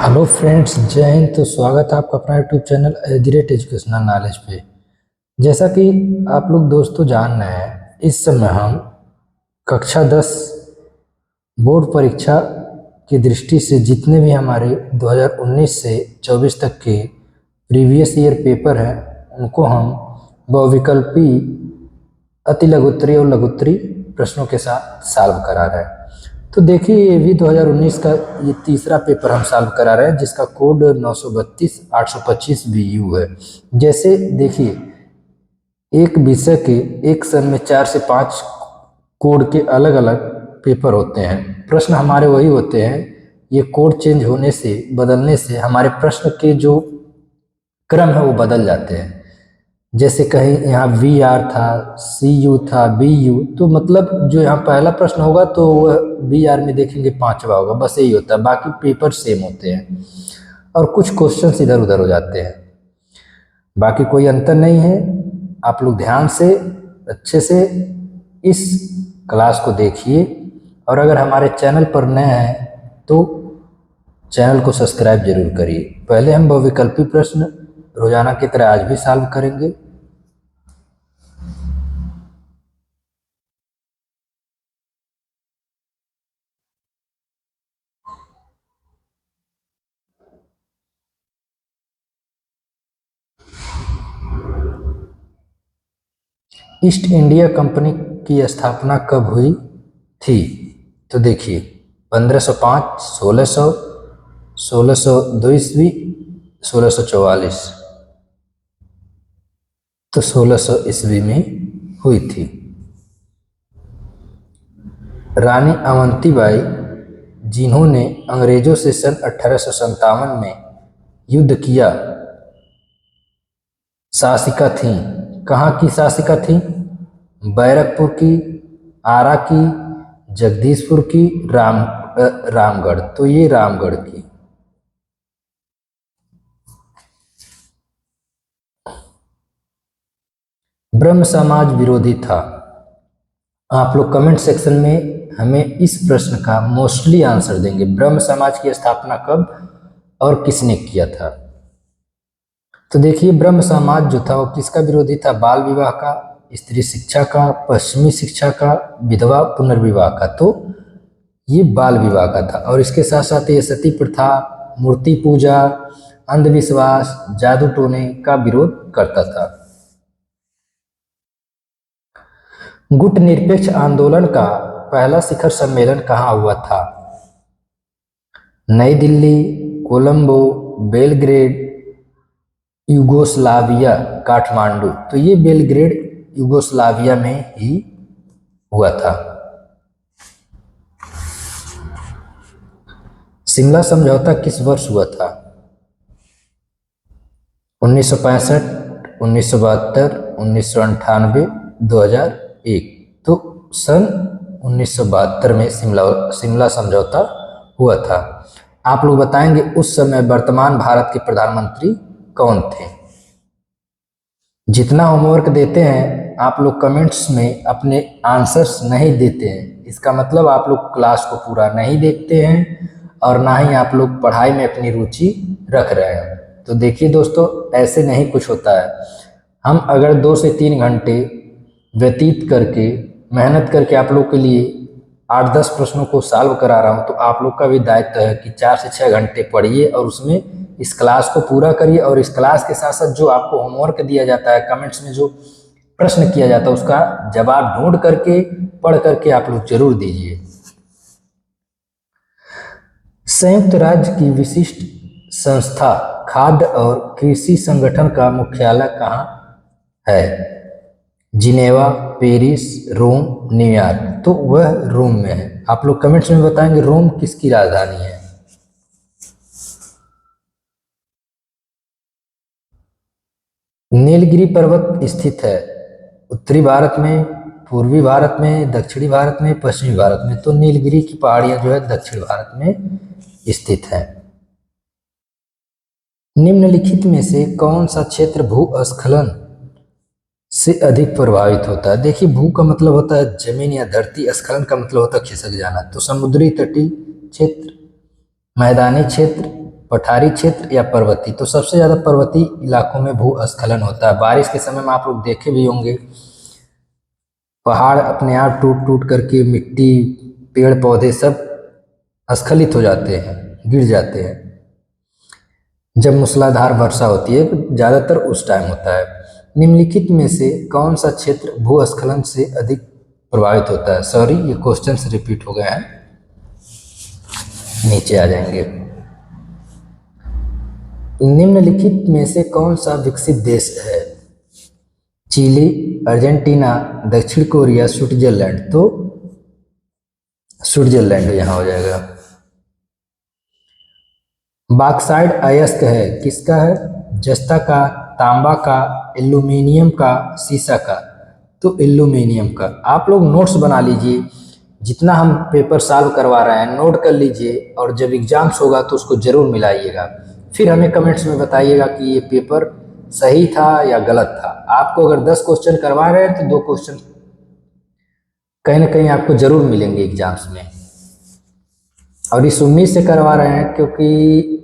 Hello friends, जय हिंद। तो स्वागत है आपका अपना यूट्यूब चैनल एजुकेशनल नॉलेज पे। जैसा कि आप लोग दोस्तों जान रहे हैं, इस समय हम कक्षा 10 बोर्ड परीक्षा की दृष्टि से जितने भी हमारे 2019 से 24 तक के प्रीवियस ईयर पेपर हैं, उनको हम बहुविकल्पी, अति लघुत्तरी और लघुत्तरी प्रश्नों के साथ सॉल्व करा रहे हैं। तो देखिए, ये भी 2019 का ये तीसरा पेपर हम सॉल्व करा रहे हैं, जिसका कोड 932 BU है। जैसे देखिए, एक विषय के एक सन में 4 से 5 कोड के अलग अलग पेपर होते हैं। प्रश्न हमारे वही होते हैं। ये कोड चेंज होने से, बदलने से हमारे प्रश्न के जो क्रम है वो बदल जाते हैं। जैसे कहीं यहाँ VR था, CU था, BU, तो मतलब जो यहाँ पहला प्रश्न होगा तो वह VR में देखेंगे 5वां होगा, बस यही होता है। बाकी पेपर सेम होते हैं और कुछ क्वेश्चंस इधर उधर हो जाते हैं, बाकी कोई अंतर नहीं है। आप लोग ध्यान से अच्छे से इस क्लास को देखिए, और अगर हमारे चैनल पर नए हैं तो चैनल को सब्सक्राइब जरूर करिए। पहले हम बहुविकल्पी प्रश्न रोजाना की तरह आज भी सॉल्व करेंगे। ईस्ट इंडिया कंपनी की स्थापना कब हुई थी? तो देखिए, 1505, 1600, 1602 ईस्वी, 1644। तो 1600 ईस्वी में हुई थी। रानी अवंतीबाई, जिन्होंने अंग्रेजों से सन 1857 में युद्ध किया, शासिका थीं। कहाँ की शासिका थीं? बैरकपुर की, आरा की, जगदीशपुर की, रामगढ़। तो ये रामगढ़ की। ब्रह्म समाज विरोधी था। आप लोग कमेंट सेक्शन में हमें इस प्रश्न का मोस्टली आंसर देंगे। ब्रह्म समाज की स्थापना कब और किसने किया था? तो देखिए, ब्रह्म समाज जो था वो किसका विरोधी था? बाल विवाह का, स्त्री शिक्षा का, पश्चिमी शिक्षा का, विधवा पुनर्विवाह का। तो ये बाल विवाह का था। और इसके साथ साथ ये सती प्रथा, मूर्ति पूजा, अंधविश्वास, जादू टोने का विरोध करता था। गुट निरपेक्ष आंदोलन का पहला शिखर सम्मेलन कहाँ हुआ था? नई दिल्ली, कोलंबो, बेलग्रेड, यूगोस्लाविया, काठमांडू। तो ये बेलग्रेड यूगोस्लाविया में ही हुआ था। शिमला समझौता किस वर्ष हुआ था? 1965, 1972, 1998, 2001। तो सन 1972 में शिमला समझौता हुआ था। आप लोग बताएंगे उस समय वर्तमान भारत के प्रधानमंत्री कौन थे? जितना होमवर्क देते हैं आप लोग कमेंट्स में अपने आंसर्स नहीं देते हैं, इसका मतलब आप लोग क्लास को पूरा नहीं देखते हैं और ना ही आप लोग पढ़ाई में अपनी रुचि रख रहे हैं। तो देखिए दोस्तों, ऐसे नहीं कुछ होता है। हम अगर 2 से 3 घंटे व्यतीत करके, मेहनत करके आप लोग के लिए 8-10 प्रश्नों को सॉल्व करा रहा हूँ, तो आप लोग का भी दायित्व है कि 4 से 6 घंटे पढ़िए और उसमें इस क्लास को पूरा करिए। और इस क्लास के साथ साथ जो आपको होमवर्क दिया जाता है, कमेंट्स में जो प्रश्न किया जाता है, उसका जवाब ढूंढ करके, पढ़ करके आप लोग जरूर दीजिए। संयुक्त राज्य की विशिष्ट संस्था खाद्य और कृषि संगठन का मुख्यालय कहाँ है? जिनेवा, पेरिस, रोम, न्यूयॉर्क। तो वह रोम में है। आप लोग कमेंट्स में बताएंगे रोम किसकी राजधानी है। नीलगिरी पर्वत स्थित है उत्तरी भारत में, पूर्वी भारत में, दक्षिणी भारत में, पश्चिमी भारत में। तो नीलगिरी की पहाड़ियां जो है दक्षिण भारत में स्थित है। निम्नलिखित में से कौन सा क्षेत्र भूस्खलन से अधिक प्रभावित होता है? देखिए, भू का मतलब होता है जमीन या धरती, स्खलन का मतलब होता है खिसक जाना। तो समुद्री तटीय क्षेत्र, मैदानी क्षेत्र, पठारी क्षेत्र या पर्वतीय? तो सबसे ज़्यादा पर्वतीय इलाकों में भूस्खलन होता है। बारिश के समय में आप लोग देखे भी होंगे, पहाड़ अपने आप टूट टूट करके मिट्टी, पेड़ पौधे सब स्खलित हो जाते हैं, गिर जाते हैं। जब मूसलाधार वर्षा होती है, ज़्यादातर उस टाइम होता है। निम्नलिखित में से कौन सा क्षेत्र भूस्खलन से अधिक प्रभावित होता है? सॉरी, ये क्वेश्चन रिपीट हो गए हैं, नीचे आ जाएंगे। निम्नलिखित में से कौन सा विकसित देश है? चिली, अर्जेंटीना, दक्षिण कोरिया, स्विट्जरलैंड? तो स्विट्जरलैंड यहाँ हो जाएगा। बॉक्साइट अयस्क है, किसका है? जस्ता का, तांबा का, एल्यूमिनियम का, सीसा का? तो एल्यूमिनियम का। आप लोग नोट्स बना लीजिए, जितना हम पेपर सॉल्व करवा रहे हैं नोट कर लीजिए, और जब एग्जाम्स होगा तो उसको ज़रूर मिलाइएगा। फिर हमें कमेंट्स में बताइएगा कि ये पेपर सही था या गलत था। आपको अगर 10 क्वेश्चन करवा रहे हैं तो 2 क्वेश्चन कहीं ना कहीं आपको ज़रूर मिलेंगे एग्जाम्स में, और इस उम्मीद से करवा रहे हैं क्योंकि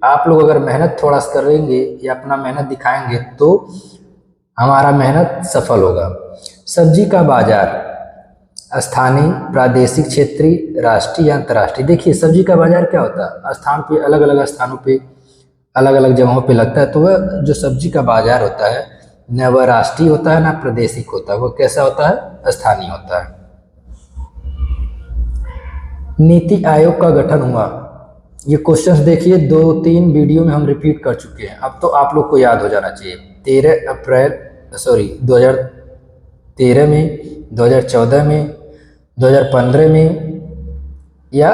आप लोग अगर मेहनत थोड़ा सा करेंगे या अपना मेहनत दिखाएंगे तो हमारा मेहनत सफल होगा। सब्जी का बाजार स्थानीय, प्रादेशिक, क्षेत्रीय, राष्ट्रीय या अंतर्राष्ट्रीय? देखिए, सब्जी का बाजार क्या होता है? स्थान पे, अलग अलग स्थानों पे, अलग अलग जगहों पे लगता है। तो वह जो सब्जी का बाजार होता है, न वह राष्ट्रीय होता है ना प्रादेशिक होता है, वह कैसा होता है? स्थानीय होता है। नीति आयोग का गठन हुआ, ये क्वेश्चंस देखिए 2-3 वीडियो में हम रिपीट कर चुके हैं, अब तो आप लोग को याद हो जाना चाहिए। 2013 में, 2014 में, 2015 में या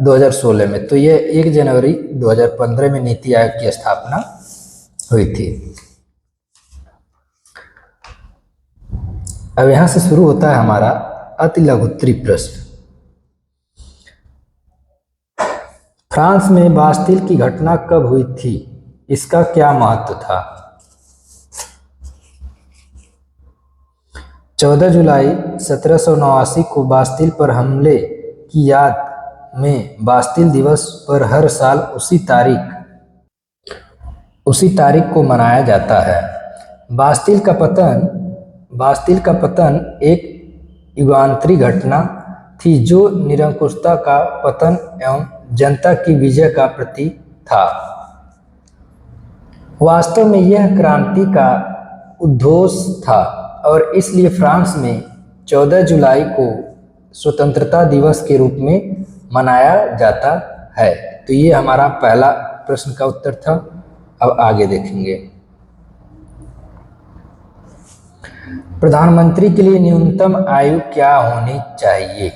2016 में? तो ये 1 जनवरी 2015 में नीति आयोग की स्थापना हुई थी। अब यहाँ से शुरू होता है हमारा अति लघुत्तरीय प्रश्न। फ्रांस में बास्तिल की घटना कब हुई थी? इसका क्या महत्व था? 14 जुलाई 1789 को बास्तिल पर हमले की याद में बास्तिल दिवस पर हर साल उसी तारीख को मनाया जाता है। बास्तिल का पतन एक युगांतरी घटना थी जो निरंकुशता का पतन एवं जनता की विजय का प्रतीक था। वास्तव में यह क्रांति का उद्घोष था और इसलिए फ्रांस में 14 जुलाई को स्वतंत्रता दिवस के रूप में मनाया जाता है। तो ये हमारा पहला प्रश्न का उत्तर था। अब आगे देखेंगे। प्रधानमंत्री के लिए न्यूनतम आयु क्या होनी चाहिए?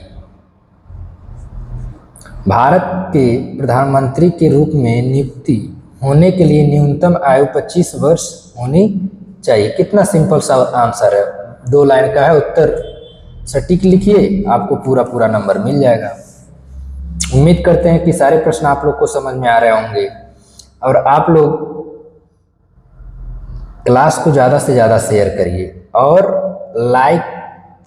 भारत के प्रधानमंत्री के रूप में नियुक्ति होने के लिए न्यूनतम आयु 25 वर्ष होनी चाहिए। कितना सिंपल सा आंसर है, 2 लाइन का है उत्तर, सटीक लिखिए, आपको पूरा नंबर मिल जाएगा। उम्मीद करते हैं कि सारे प्रश्न आप लोग को समझ में आ रहे होंगे, और आप लोग क्लास को ज़्यादा से ज़्यादा शेयर करिए और लाइक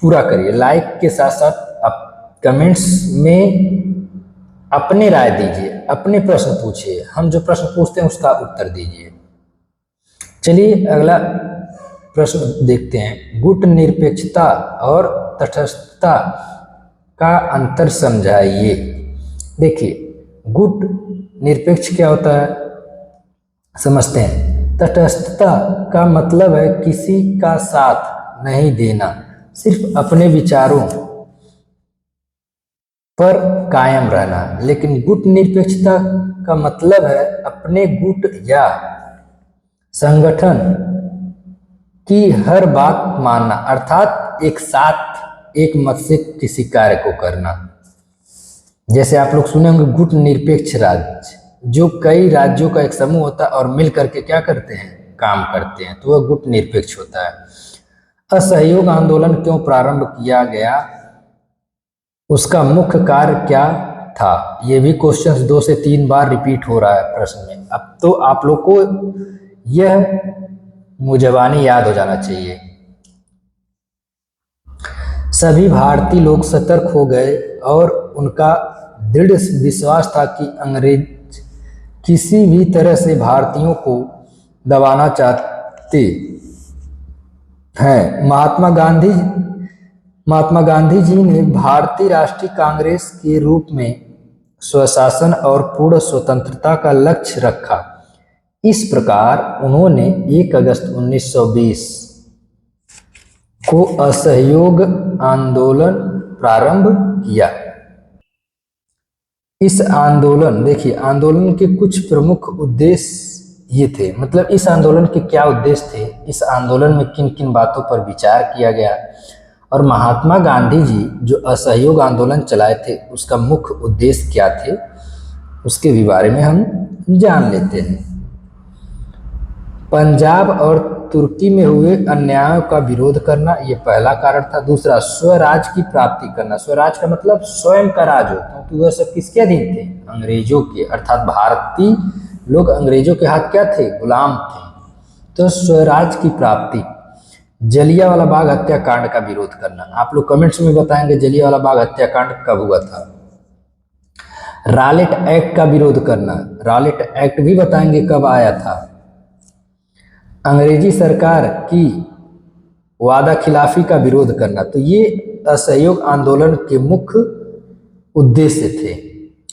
पूरा करिए। लाइक के साथ साथ आप कमेंट्स में अपनी राय दीजिए, अपने प्रश्न पूछिए, हम जो प्रश्न पूछते हैं उसका उत्तर दीजिए। चलिए अगला प्रश्न देखते हैं। गुट निरपेक्षता और तटस्थता का अंतर समझाइए। देखिए, गुट निरपेक्ष क्या होता है समझते हैं। तटस्थता का मतलब है किसी का साथ नहीं देना, सिर्फ अपने विचारों पर कायम रहना। लेकिन गुट निरपेक्षता का मतलब है अपने गुट या संगठन की हर बात मानना, अर्थात एक साथ एक मत से किसी कार्य को करना। जैसे आप लोग सुने होंगे गुट निरपेक्ष राज्य, जो कई राज्यों का एक समूह होता है और मिल करके क्या करते हैं, काम करते हैं, तो वह गुट निरपेक्ष होता है। असहयोग आंदोलन क्यों प्रारंभ किया गया, उसका मुख्य कार्य क्या था? ये भी क्वेश्चंस 2 से 3 बार रिपीट हो रहा है प्रश्न में। अब तो आप लोग को यह मुजबानी याद हो जाना चाहिए। सभी भारतीय लोग सतर्क हो गए और उनका दृढ़ विश्वास था कि अंग्रेज किसी भी तरह से भारतीयों को दबाना चाहते हैं। महात्मा गांधी जी ने भारतीय राष्ट्रीय कांग्रेस के रूप में स्वशासन और पूर्ण स्वतंत्रता का लक्ष्य रखा। इस प्रकार उन्होंने 1 अगस्त 1920 को असहयोग आंदोलन प्रारंभ किया। इस आंदोलन, देखिए आंदोलन के कुछ प्रमुख उद्देश्य ये थे, मतलब इस आंदोलन के क्या उद्देश्य थे, इस आंदोलन में किन किन बातों पर विचार किया गया और महात्मा गांधी जी जो असहयोग आंदोलन चलाए थे उसका मुख्य उद्देश्य क्या थे, उसके बारे में हम जान लेते हैं। पंजाब और तुर्की में हुए अन्यायों का विरोध करना, ये पहला कारण था। दूसरा, स्वराज की प्राप्ति करना। स्वराज का मतलब स्वयं का राज हो, क्योंकि वह सब किसके अधीन थे? अंग्रेजों के, अर्थात भारतीय लोग अंग्रेजों के हाथ क्या थे? गुलाम थे। तो स्वराज की प्राप्ति। जलियांवाला बाग हत्याकांड का विरोध करना। आप लोग कमेंट्स में बताएंगे जलियांवाला बाग हत्याकांड कब हुआ था। रॉलेट एक्ट का विरोध करना। रॉलेट एक्ट भी बताएंगे कब आया था। अंग्रेजी सरकार की वादा खिलाफी का विरोध करना। तो ये असहयोग आंदोलन के मुख्य उद्देश्य थे,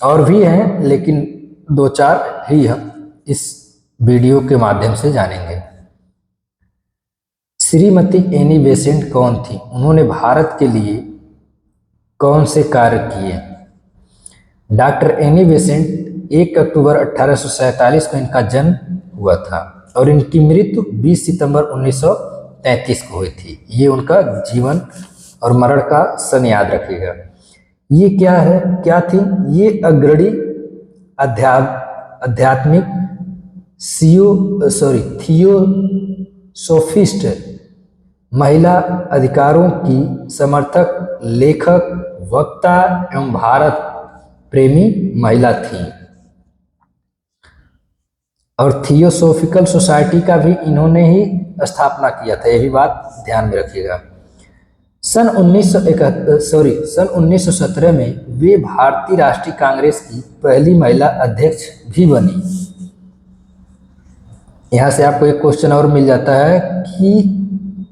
और भी हैं लेकिन 2-4 ही हम इस वीडियो के माध्यम से जानेंगे। श्रीमती एनी बेसेंट कौन थी? उन्होंने भारत के लिए कौन से कार्य किए? डॉक्टर एनी बेसेंट 1 अक्टूबर 1847 को इनका जन्म हुआ था और इनकी मृत्यु 20 सितंबर 1933 को हुई थी। ये उनका जीवन और मरण का सन याद रखिएगा। ये क्या थी? ये अग्रणी आध्यात्मिक थियोसोफिस्ट, महिला अधिकारों की समर्थक, लेखक, वक्ता एवं भारत प्रेमी महिला थी। और थियोसोफिकल सोसाइटी का भी इन्होंने ही स्थापना किया था, ये भी बात ध्यान में रखिएगा। सन 1917 में वे भारतीय राष्ट्रीय कांग्रेस की पहली महिला अध्यक्ष भी बनी। यहाँ से आपको एक क्वेश्चन और मिल जाता है कि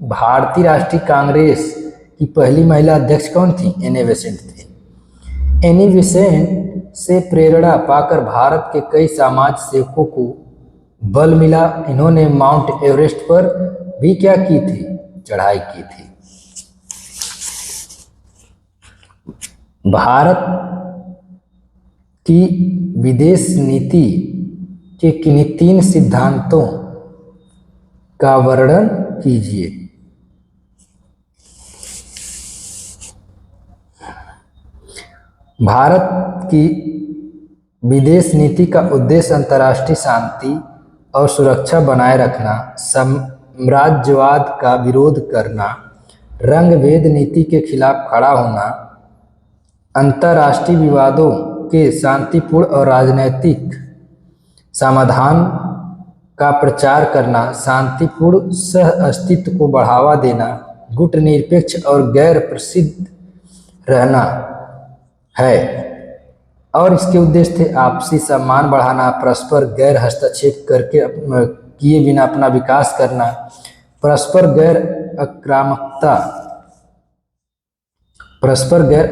भारतीय राष्ट्रीय कांग्रेस की पहली महिला अध्यक्ष कौन थी? एनी बेसेंट थी। एनी बेसेंट से प्रेरणा पाकर भारत के कई समाज सेवकों को बल मिला। इन्होंने माउंट एवरेस्ट पर भी क्या की थी? चढ़ाई की थी। भारत की विदेश नीति के किन्हीं 3 सिद्धांतों का वर्णन कीजिए। भारत की विदेश नीति का उद्देश्य अंतर्राष्ट्रीय शांति और सुरक्षा बनाए रखना, साम्राज्यवाद का विरोध करना, रंग भेद नीति के खिलाफ खड़ा होना, अंतर्राष्ट्रीय विवादों के शांतिपूर्ण और राजनैतिक समाधान का प्रचार करना, शांतिपूर्ण सह अस्तित्व को बढ़ावा देना, गुटनिरपेक्ष और गैर प्रसिद्ध रहना है। और इसके उद्देश्य थे आपसी सम्मान बढ़ाना, परस्पर गैर हस्तक्षेप करके किए बिना अपना विकास करना, परस्पर गैर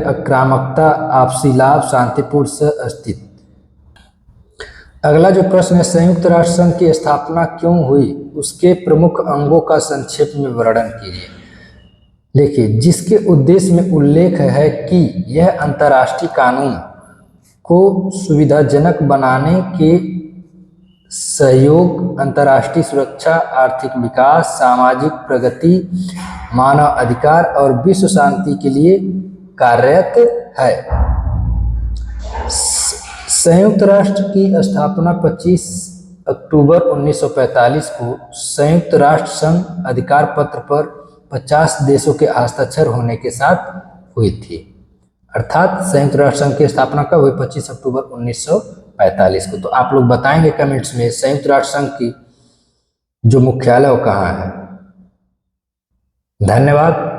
आक्रामकता, आपसी लाभ, शांतिपूर्ण सह अस्तित्व। अगला जो प्रश्न है, संयुक्त राष्ट्र संघ की स्थापना क्यों हुई? उसके प्रमुख अंगों का संक्षेप में वर्णन कीजिए। देखिए, जिसके उद्देश्य में उल्लेख है कि यह अंतर्राष्ट्रीय कानून को सुविधाजनक बनाने के सहयोग, अंतर्राष्ट्रीय सुरक्षा, आर्थिक विकास, सामाजिक प्रगति, मानव अधिकार और विश्व शांति के लिए कार्यरत है। संयुक्त राष्ट्र की स्थापना 25 अक्टूबर 1945 को संयुक्त राष्ट्र संघ अधिकार पत्र पर 50 देशों के हस्ताक्षर होने के साथ हुई थी। अर्थात संयुक्त राष्ट्र संघ की स्थापना कब हुई? 25 अक्टूबर 1945 को। तो आप लोग बताएंगे कमेंट्स में संयुक्त राष्ट्र संघ की जो मुख्यालय वो कहाँ है। धन्यवाद।